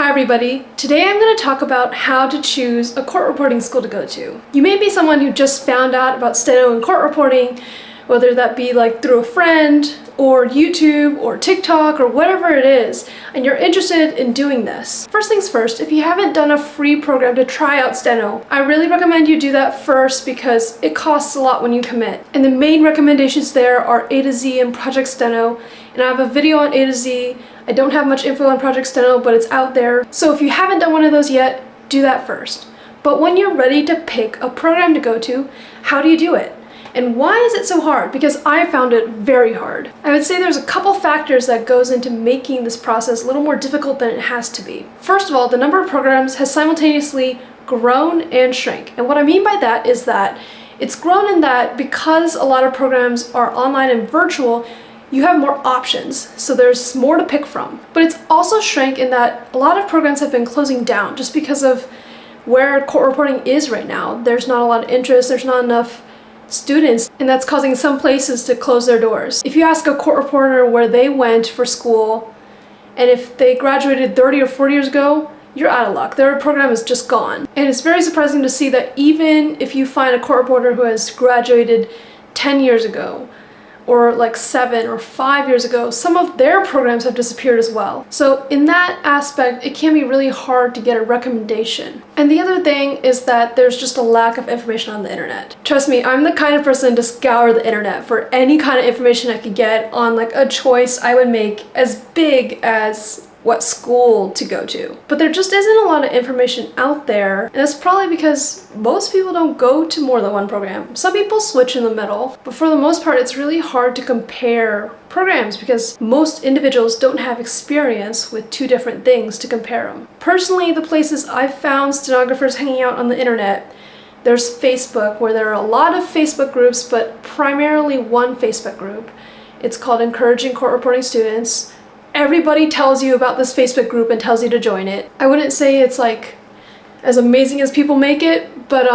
Hi everybody! Today I'm going to talk about how to choose a court reporting school to go to. You may be someone who just found out about steno and court reporting, whether that be like through a friend or YouTube or TikTok or whatever it is, and you're interested in doing this. First things first, if you haven't done a free program to try out steno, I really recommend you do that first because it costs a lot when you commit. And the main recommendations there are A to Z and Project Steno, and I have a video on A to Z. I don't have much info on Project Steno, but it's out there. So if you haven't done one of those yet, do that first. But when you're ready to pick a program to go to, how do you do it? And why is it so hard? Because I found it very hard. I would say there's a couple factors that goes into making this process a little more difficult than it has to be. First of all, the number of programs has simultaneously grown and shrank. And what I mean by that is that it's grown in that because a lot of programs are online and virtual, you have more options, so there's more to pick from. But it's also shrank in that a lot of programs have been closing down just because of where court reporting is right now. There's not a lot of interest, there's not enough students, and that's causing some places to close their doors. If you ask a court reporter where they went for school, and if they graduated 30 or 40 years ago, you're out of luck. Their program is just gone. And it's very surprising to see that even if you find a court reporter who has graduated 10 years ago, or like 7 or 5 years ago, some of their programs have disappeared as well. So in that aspect, it can be really hard to get a recommendation. And the other thing is that there's just a lack of information on the internet. Trust me, I'm the kind of person to scour the internet for any kind of information I could get on like a choice I would make as big as what school to go to. But there just isn't a lot of information out there, and that's probably because most people don't go to more than one program. Some people switch in the middle, but for the most part it's really hard to compare programs because most individuals don't have experience with two different things to compare them. Personally, the places I've found stenographers hanging out on the internet, there's Facebook, where there are a lot of Facebook groups, but primarily one Facebook group. It's called Encouraging Court Reporting Students. Everybody tells you about this Facebook group and tells you to join it. I wouldn't say it's like as amazing as people make it, but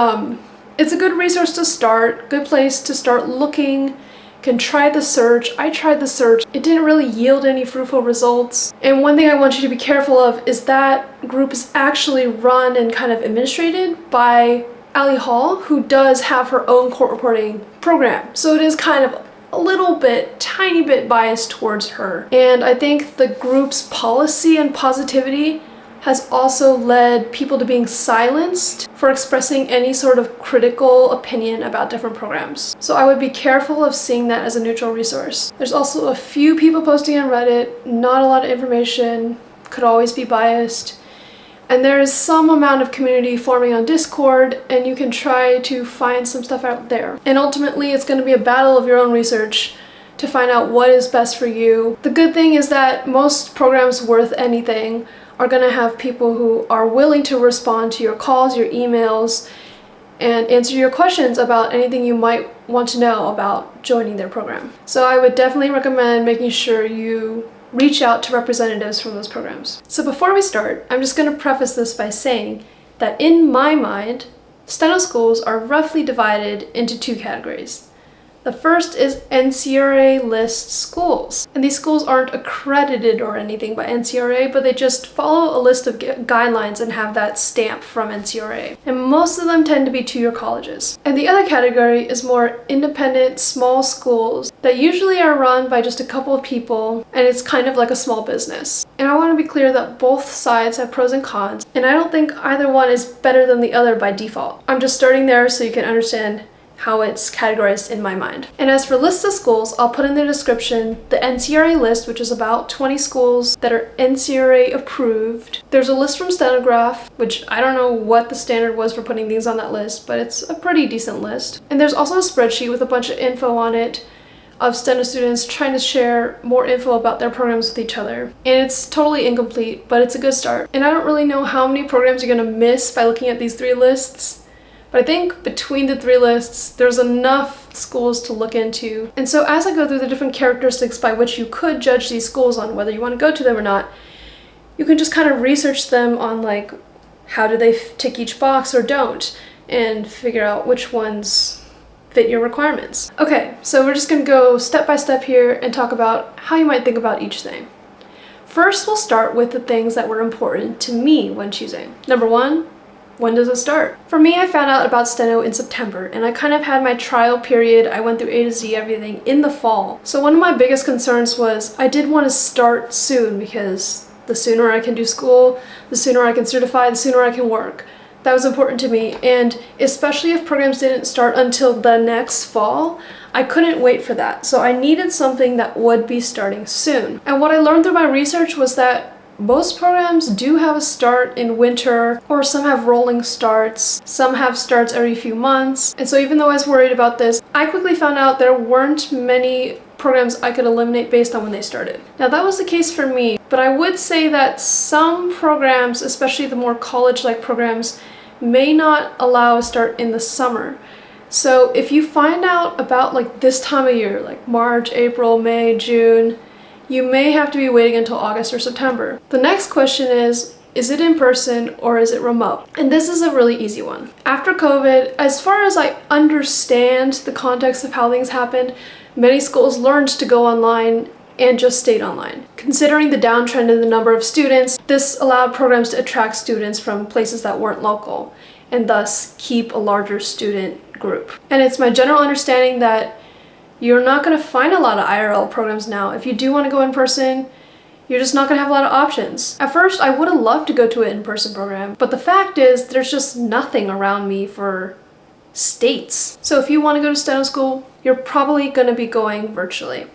it's a good resource to start, good place to start looking. You can try the search. I tried the search. It didn't really yield any fruitful results. And one thing I want you to be careful of is that group is actually run and kind of administrated by Ali Hall, who does have her own court reporting program. So it is kind of a little bit, tiny bit biased towards her. And I think the group's policy and positivity has also led people to being silenced for expressing any sort of critical opinion about different programs. So I would be careful of seeing that as a neutral resource. There's also a few people posting on Reddit, not a lot of information, could always be biased. And there's some amount of community forming on Discord, and you can try to find some stuff out there. And ultimately, it's going to be a battle of your own research to find out what is best for you. The good thing is that most programs worth anything are going to have people who are willing to respond to your calls, your emails, and answer your questions about anything you might want to know about joining their program. So I would definitely recommend making sure you reach out to representatives from those programs. So before we start, I'm just going to preface this by saying that in my mind, steno schools are roughly divided into two categories. The first is NCRA list schools. And these schools aren't accredited or anything by NCRA, but they just follow a list of guidelines and have that stamp from NCRA. And most of them tend to be two-year colleges. And the other category is more independent, small schools that usually are run by just a couple of people, and it's kind of like a small business. And I want to be clear that both sides have pros and cons, and I don't think either one is better than the other by default. I'm just starting there so you can understand how it's categorized in my mind. And as for lists of schools, I'll put in the description the NCRA list, which is about 20 schools that are NCRA approved. There's a list from Stenograph, which I don't know what the standard was for putting things on that list, but it's a pretty decent list. And there's also a spreadsheet with a bunch of info on it of steno students trying to share more info about their programs with each other. And it's totally incomplete, but it's a good start. And I don't really know how many programs you're gonna miss by looking at these three lists, but I think between the three lists, there's enough schools to look into. And so as I go through the different characteristics by which you could judge these schools on whether you want to go to them or not, you can just kind of research them on like, how do they tick each box or don't, and figure out which ones fit your requirements. Okay, so we're just gonna go step by step here and talk about how you might think about each thing. first we'll start with the things that were important to me when choosing. Number one, when does it start? For me, I found out about steno in September, and I kind of had my trial period. I went through A to Z everything in the fall. So one of my biggest concerns was I did want to start soon, because the sooner I can do school, the sooner I can certify, the sooner I can work. That was important to me, and especially if programs didn't start until the next fall, I couldn't wait for that. So I needed something that would be starting soon. And what I learned through my research was that most programs do have a start in winter, or some have rolling starts, some have starts every few months. And so even though I was worried about this, I quickly found out there weren't many programs I could eliminate based on when they started. Now that was the case for me, but I would say that some programs, especially the more college-like programs, may not allow a start in the summer. So if you find out about like this time of year, like March, April, May, June, you may have to be waiting until August or September. The next question is it in person or is it remote? And this is a really easy one. After COVID, as far as I understand the context of how things happened, many schools learned to go online and just stayed online. Considering the downtrend in the number of students, this allowed programs to attract students from places that weren't local, and thus keep a larger student group. And it's my general understanding that you're not going to find a lot of IRL programs now. If you do want to go in person, you're just not going to have a lot of options. At first, I would have loved to go to an in-person program, but the fact is there's just nothing around me for states. So if you want to go to steno school, you're probably going to be going virtually.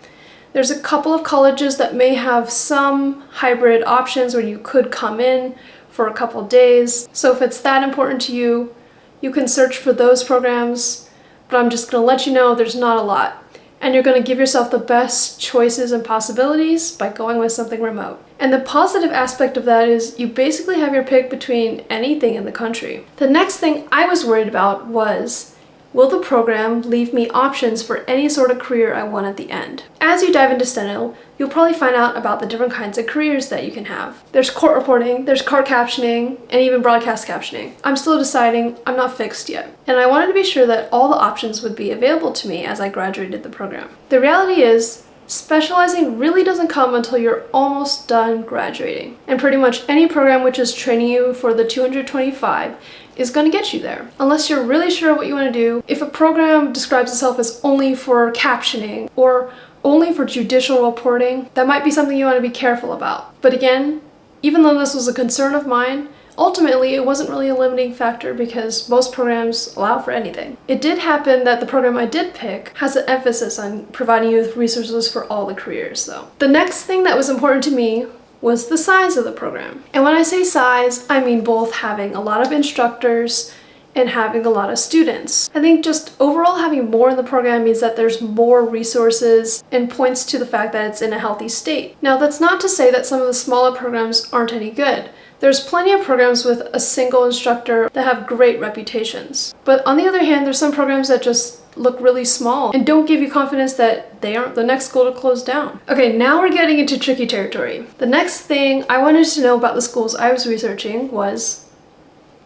There's a couple of colleges that may have some hybrid options where you could come in for a couple days. So if it's that important to you, you can search for those programs, but I'm just going to let you know there's not a lot. And you're going to give yourself the best choices and possibilities by going with something remote. And the positive aspect of that is you basically have your pick between anything in the country. The next thing I was worried about was, will the program leave me options for any sort of career I want at the end? As you dive into steno, you'll probably find out about the different kinds of careers that you can have. There's court reporting, there's cart captioning, and even broadcast captioning. I'm still deciding, I'm not fixed yet. And I wanted to be sure that all the options would be available to me as I graduated the program. The reality is, specializing really doesn't come until you're almost done graduating. And pretty much any program which is training you for the 225 is going to get you there. Unless you're really sure what you want to do. If a program describes itself as only for captioning or only for judicial reporting, that might be something you want to be careful about. But again, even though this was a concern of mine, ultimately it wasn't really a limiting factor because most programs allow for anything. It did happen that the program I did pick has an emphasis on providing you with resources for all the careers though. The next thing that was important to me was the size of the program. And when I say size, I mean both having a lot of instructors and having a lot of students. I think just overall having more in the program means that there's more resources and points to the fact that it's in a healthy state. Now that's not to say that some of the smaller programs aren't any good. There's plenty of programs with a single instructor that have great reputations. But on the other hand, there's some programs that just look really small and don't give you confidence that they aren't the next school to close down. Okay, now we're getting into tricky territory. The next thing I wanted to know about the schools I was researching was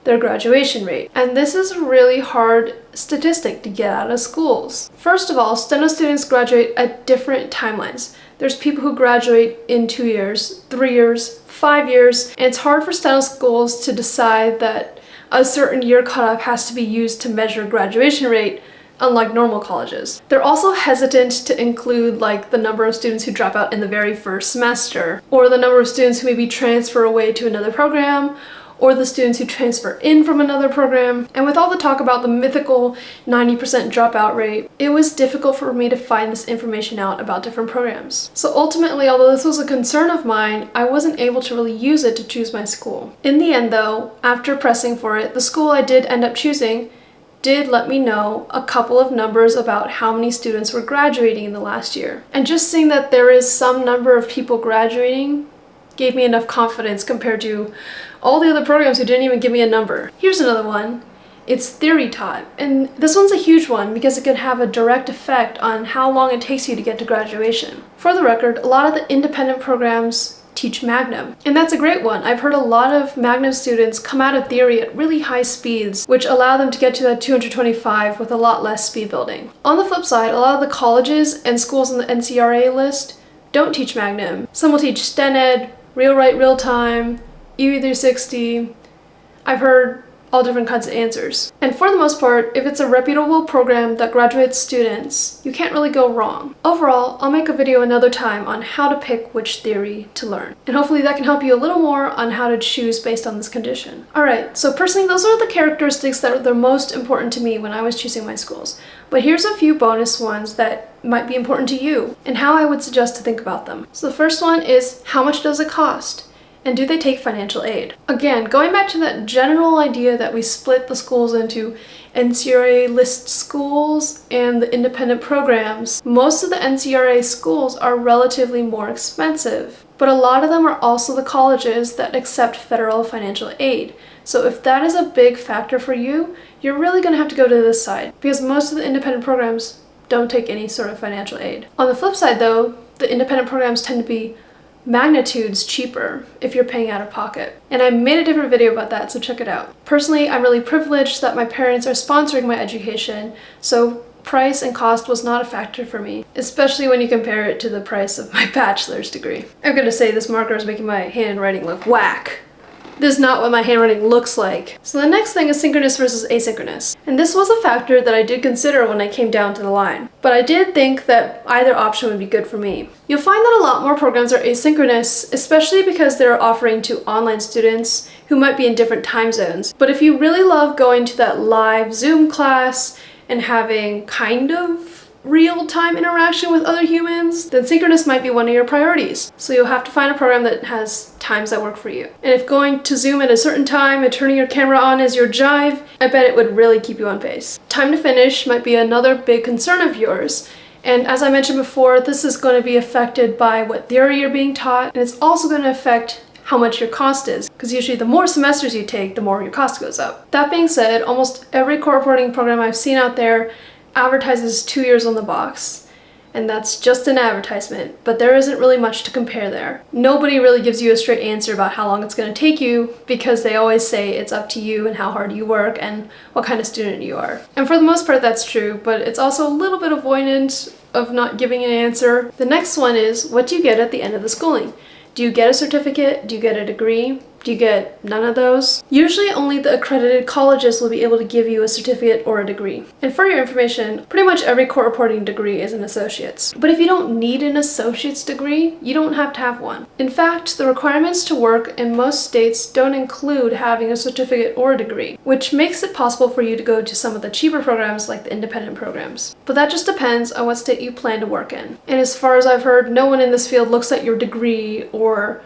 their graduation rate. And this is a really hard statistic to get out of schools. First of all, steno students graduate at different timelines. There's people who graduate in 2 years, 3 years, 5 years, and it's hard for steno schools to decide that a certain year cutoff has to be used to measure graduation rate, unlike normal colleges. They're also hesitant to include like the number of students who drop out in the very first semester, or the number of students who maybe transfer away to another program, or the students who transfer in from another program. And with all the talk about the mythical 90% dropout rate, it was difficult for me to find this information out about different programs. So ultimately, although this was a concern of mine, I wasn't able to really use it to choose my school. In the end though, after pressing for it, the school I did end up choosing did let me know a couple of numbers about how many students were graduating in the last year. And just seeing that there is some number of people graduating gave me enough confidence compared to all the other programs who didn't even give me a number. Here's another one. It's theory taught. And this one's a huge one because it can have a direct effect on how long it takes you to get to graduation. For the record, a lot of the independent programs teach Magnum, and that's a great one. I've heard a lot of Magnum students come out of theory at really high speeds, which allow them to get to that 225 with a lot less speed building. On the flip side, a lot of the colleges and schools on the NCRA list don't teach Magnum. Some will teach Sten Ed, real write, real time, EV360. I've heard all different kinds of answers. And for the most part, if it's a reputable program that graduates students, you can't really go wrong. Overall, I'll make a video another time on how to pick which theory to learn. And hopefully that can help you a little more on how to choose based on this condition. Alright, so personally those are the characteristics that are the most important to me when I was choosing my schools. But here's a few bonus ones that might be important to you and how I would suggest to think about them. So the first one is, how much does it cost? And do they take financial aid? Again, going back to that general idea that we split the schools into NCRA list schools and the independent programs, most of the NCRA schools are relatively more expensive, but a lot of them are also the colleges that accept federal financial aid. So if that is a big factor for you, you're really going to have to go to this side, because most of the independent programs don't take any sort of financial aid. On the flip side though, the independent programs tend to be magnitudes cheaper if you're paying out of pocket. And I made a different video about that, so check it out. Personally, I'm really privileged that my parents are sponsoring my education, so price and cost was not a factor for me, especially when you compare it to the price of my bachelor's degree. I'm gonna say this marker is making my handwriting look whack. This is not what my handwriting looks like. So the next thing is synchronous versus asynchronous. And this was a factor that I did consider when I came down to the line. But I did think that either option would be good for me. You'll find that a lot more programs are asynchronous, especially because they're offering to online students who might be in different time zones. But if you really love going to that live Zoom class and having kind of real-time interaction with other humans, then synchronous might be one of your priorities. So you'll have to find a program that has times that work for you. And if going to Zoom at a certain time and turning your camera on is your jive, I bet it would really keep you on pace. Time to finish might be another big concern of yours. And as I mentioned before, this is going to be affected by what theory you're being taught, and it's also going to affect how much your cost is, because usually the more semesters you take, the more your cost goes up. That being said, almost every court reporting program I've seen out there advertises 2 years on the box, and that's just an advertisement, but there isn't really much to compare there. Nobody really gives you a straight answer about how long it's going to take you, because they always say it's up to you and how hard you work and what kind of student you are. And for the most part that's true, but it's also a little bit avoidant of not giving an answer. The next one is, what do you get at the end of the schooling? Do you get a certificate? Do you get a degree? Do you get none of those? Usually only the accredited colleges will be able to give you a certificate or a degree. And for your information, pretty much every court reporting degree is an associate's. But if you don't need an associate's degree, you don't have to have one. In fact, the requirements to work in most states don't include having a certificate or a degree, which makes it possible for you to go to some of the cheaper programs like the independent programs. But that just depends on what state you plan to work in. And as far as I've heard, no one in this field looks at your degree or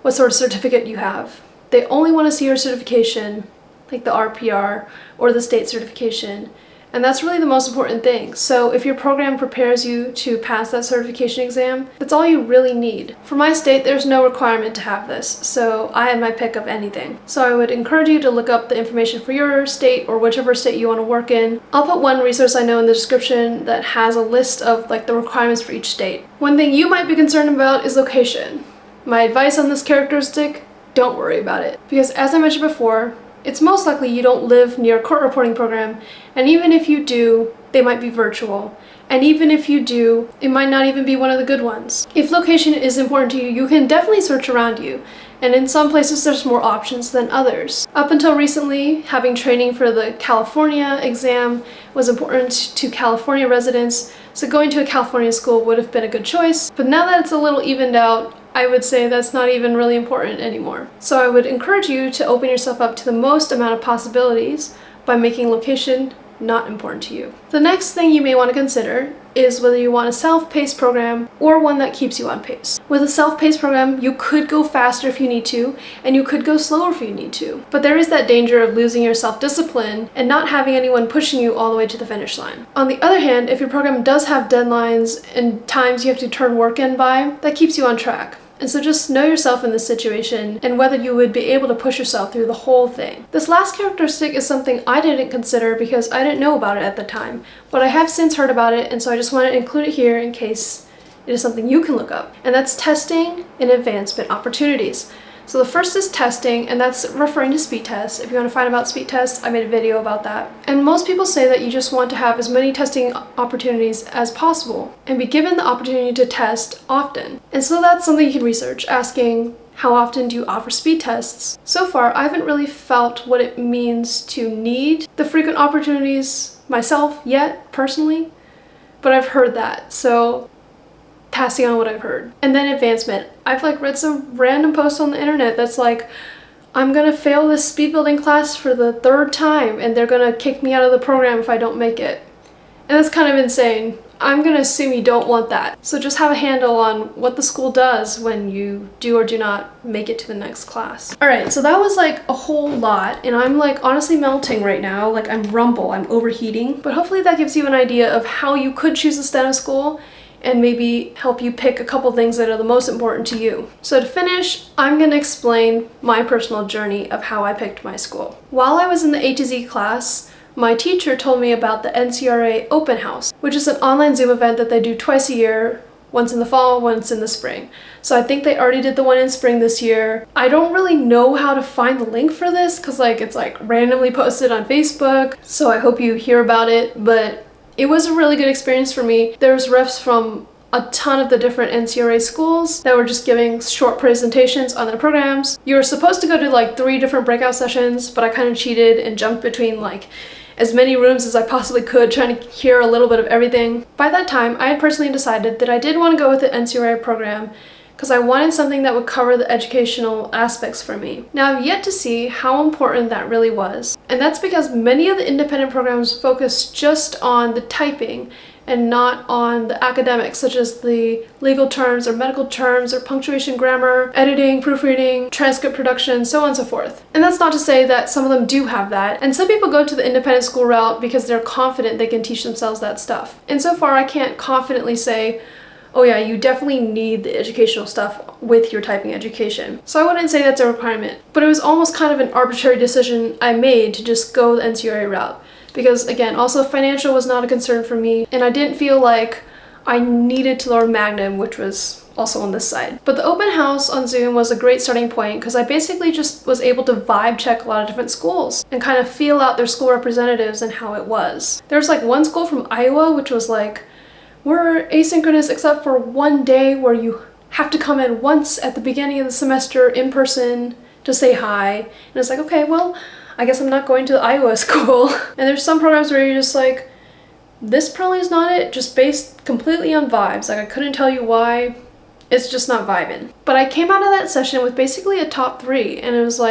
what sort of certificate you have. They only want to see your certification, like the RPR or the state certification, and that's really the most important thing. So if your program prepares you to pass that certification exam, that's all you really need. For my state, there's no requirement to have this, so I had my pick of anything. So I would encourage you to look up the information for your state or whichever state you want to work in. I'll put one resource I know in the description that has a list of like the requirements for each state. One thing you might be concerned about is location. My advice on this characteristic, don't worry about it. Because as I mentioned before, it's most likely you don't live near a court reporting program, and even if you do, they might be virtual. And even if you do, it might not even be one of the good ones. If location is important to you, you can definitely search around you. And in some places there's more options than others. Up until recently, having training for the California exam was important to California residents, so going to a California school would have been a good choice. But now that it's a little evened out, I would say that's not even really important anymore. So I would encourage you to open yourself up to the most amount of possibilities by making location not important to you. The next thing you may want to consider is whether you want a self-paced program or one that keeps you on pace. With a self-paced program, you could go faster if you need to, and you could go slower if you need to. But there is that danger of losing your self-discipline and not having anyone pushing you all the way to the finish line. On the other hand, if your program does have deadlines and times you have to turn work in by, that keeps you on track. And so just know yourself in this situation and whether you would be able to push yourself through the whole thing. This last characteristic is something I didn't consider because I didn't know about it at the time, but I have since heard about it, and so I just wanted to include it here in case it is something you can look up. And that's testing and advancement opportunities. So the first is testing, and that's referring to speed tests. If you want to find about speed tests, I made a video about that. And most people say that you just want to have as many testing opportunities as possible and be given the opportunity to test often. And so that's something you can research, asking, How often do you offer speed tests? So far, I haven't really felt what it means to need the frequent opportunities myself yet, personally, but I've heard that, so passing on what I've heard. And then advancement. I've read some random post on the internet that's like, I'm gonna fail this speed building class for the 3rd time and they're gonna kick me out of the program if I don't make it. And that's kind of insane. I'm gonna assume you don't want that. So just have a handle on what the school does when you do or do not make it to the next class. Alright, so that was a whole lot, and I'm honestly melting right now. I'm rumble, I'm overheating. But hopefully that gives you an idea of how you could choose a steno school and maybe help you pick a couple things that are the most important to you. So to finish, I'm gonna explain my personal journey of how I picked my school. While I was in the A to Z class, my teacher told me about the NCRA Open House, which is an online Zoom event that they do twice a year, once in the fall, once in the spring. So I think they already did the one in spring this year. I don't really know how to find the link for this because it's randomly posted on Facebook, so I hope you hear about it, but it was a really good experience for me. There was reps from a ton of the different NCRA schools that were just giving short presentations on their programs. You were supposed to go to 3 different breakout sessions, but I kind of cheated and jumped between as many rooms as I possibly could, trying to hear a little bit of everything. By that time, I had personally decided that I did want to go with the NCRA program because I wanted something that would cover the educational aspects for me. Now, I've yet to see how important that really was. And that's because many of the independent programs focus just on the typing and not on the academics, such as the legal terms or medical terms or punctuation, grammar, editing, proofreading, transcript production, so on and so forth. And that's not to say that some of them do have that. And some people go to the independent school route because they're confident they can teach themselves that stuff. And so far, I can't confidently say, oh yeah, you definitely need the educational stuff with your typing education. So I wouldn't say that's a requirement, but it was almost kind of an arbitrary decision I made to just go the NCRA route. Because again, also financial was not a concern for me, and I didn't feel like I needed to learn Magnum, which was also on this side. But the open house on Zoom was a great starting point because I basically just was able to vibe check a lot of different schools and kind of feel out their school representatives and how it was. There was one school from Iowa, which was we're asynchronous except for one day where you have to come in once at the beginning of the semester in person to say hi. And it's okay, well, I guess I'm not going to the Iowa school. And there's some programs where you're just this probably is not it, just based completely on vibes. I couldn't tell you why, it's just not vibing. But I came out of that session with basically a top 3, and it was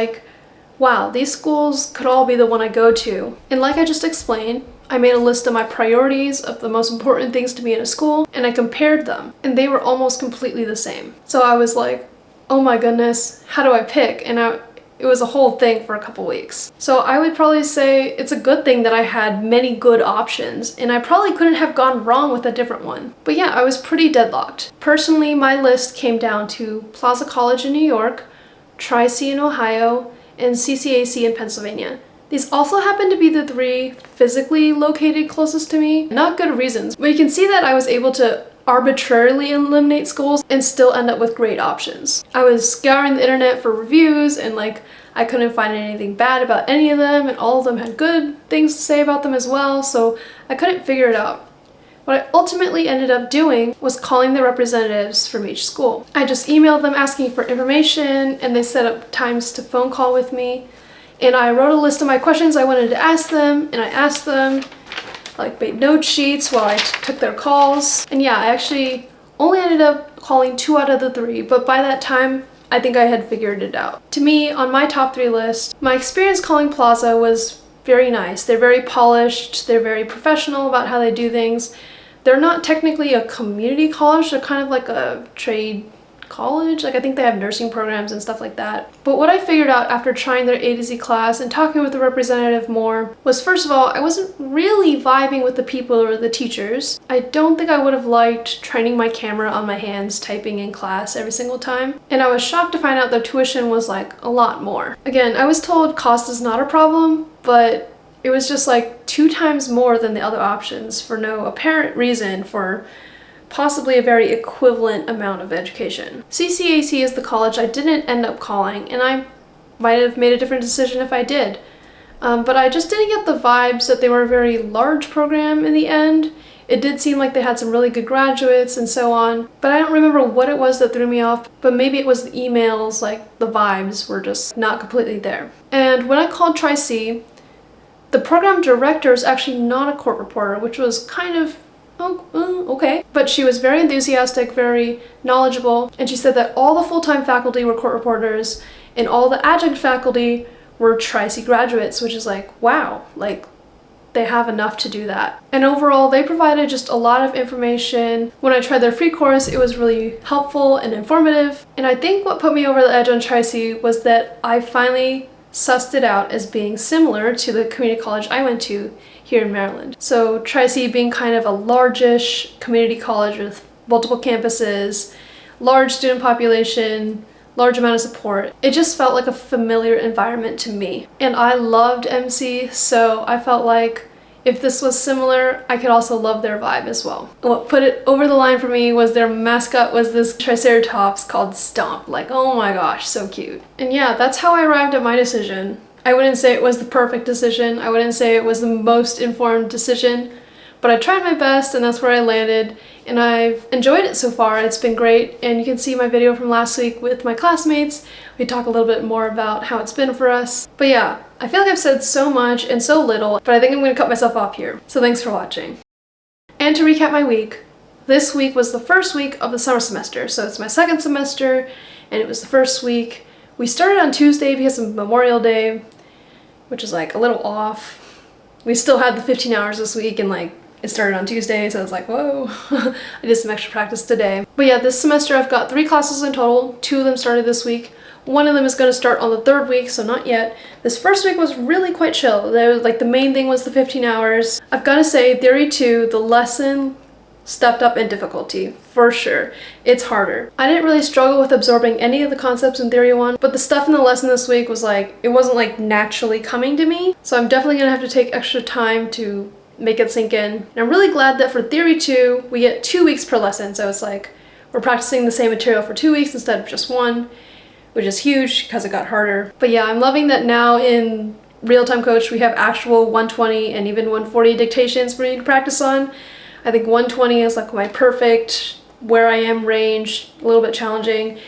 wow, these schools could all be the one I go to. And like I just explained, I made a list of my priorities of the most important things to me in a school, and I compared them, and they were almost completely the same. So I was oh my goodness, how do I pick? And it was a whole thing for a couple weeks. So I would probably say it's a good thing that I had many good options, and I probably couldn't have gone wrong with a different one. But yeah, I was pretty deadlocked. Personally, my list came down to Plaza College in New York, Tri-C in Ohio, and CCAC in Pennsylvania. These also happen to be the 3 physically located closest to me. Not good reasons, but you can see that I was able to arbitrarily eliminate schools and still end up with great options. I was scouring the internet for reviews, and I couldn't find anything bad about any of them, and all of them had good things to say about them as well, so I couldn't figure it out. What I ultimately ended up doing was calling the representatives from each school. I just emailed them asking for information, and they set up times to phone call with me. And I wrote a list of my questions I wanted to ask them, and I asked them, made note sheets while I took their calls. And yeah, I actually only ended up calling 2 out of the 3, but by that time, I think I had figured it out. To me, on my top 3 list, my experience calling Plaza was very nice. They're very polished, they're very professional about how they do things. They're not technically a community college, they're kind of like a trade college. I think they have nursing programs and stuff like that. But what I figured out after trying their A to Z class and talking with the representative more was, first of all, I wasn't really vibing with the people or the teachers. I don't think I would have liked training my camera on my hands typing in class every single time. And I was shocked to find out the tuition was a lot more. Again, I was told cost is not a problem, but it was just 2 times more than the other options for no apparent reason for possibly a very equivalent amount of education. CCAC is the college I didn't end up calling, and I might have made a different decision if I did. But I just didn't get the vibes that they were a very large program in the end. It did seem like they had some really good graduates and so on, but I don't remember what it was that threw me off, but maybe it was the emails, like the vibes were just not completely there. And when I called Tri-C, the program director is actually not a court reporter, which was kind of okay. But she was very enthusiastic, very knowledgeable, and she said that all the full-time faculty were court reporters and all the adjunct faculty were Tri-C graduates, which is like, wow, like they have enough to do that. And overall, they provided just a lot of information. When I tried their free course, it was really helpful and informative. And I think what put me over the edge on Tri-C was that I finally sussed it out as being similar to the community college I went to here in Maryland. So Tri-C being kind of a largish community college with multiple campuses, large student population, large amount of support. It just felt like a familiar environment to me. And I loved MC, so I felt like if this was similar, I could also love their vibe as well. What put it over the line for me was their mascot was this Triceratops called Stomp. Like, oh my gosh, so cute. And yeah, that's how I arrived at my decision. I wouldn't say it was the perfect decision. I wouldn't say it was the most informed decision, but I tried my best and that's where I landed. And I've enjoyed it so far. It's been great. And you can see my video from last week with my classmates. We talk a little bit more about how it's been for us. But yeah, I feel like I've said so much and so little, but I think I'm going to cut myself off here. So thanks for watching. And to recap my week, this week was the first week of the summer semester. So it's my second semester and it was the first week. We started on Tuesday because of Memorial Day, which is like a little off. We still had the 15 hours this week and like it started on Tuesday, so I was like, whoa. I did some extra practice today. But yeah, this semester I've got 3 classes in total. 2 of them started this week. One of them is going to start on the 3rd week, so not yet. This first week was really quite chill. There was, like, the main thing was the 15 hours. I've got to say, Theory 2, the lesson stepped up in difficulty, for sure. It's harder. I didn't really struggle with absorbing any of the concepts in Theory 1, but the stuff in the lesson this week was like, it wasn't like naturally coming to me. So I'm definitely going to have to take extra time to make it sink in. And I'm really glad that for Theory 2, we get 2 weeks per lesson. So it's like we're practicing the same material for 2 weeks instead of just 1, which is huge because it got harder. But yeah, I'm loving that now in Real-Time Coach, we have actual 120 and even 140 dictations for me to practice on. I think 120 is like my perfect where I am range, a little bit challenging.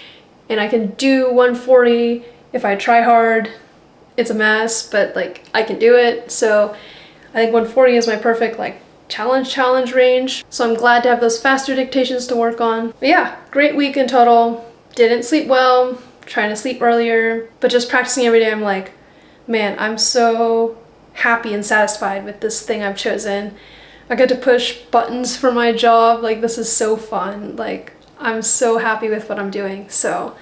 And I can do 140 if I try hard. It's a mess, but like I can do it. So I think 140 is my perfect like challenge range. So I'm glad to have those faster dictations to work on. But yeah, great week in total. Didn't sleep well, trying to sleep earlier, but just practicing every day, I'm like, man, I'm so happy and satisfied with this thing I've chosen. I get to push buttons for my job. Like, this is so fun. Like, I'm so happy with what I'm doing. So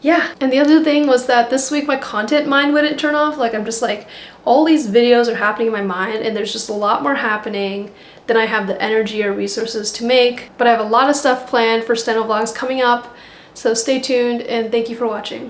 yeah. And the other thing was that this week my content mind wouldn't turn off. Like, I'm just like, all these videos are happening in my mind and there's just a lot more happening than I have the energy or resources to make. But I have a lot of stuff planned for steno vlogs coming up. So stay tuned and thank you for watching.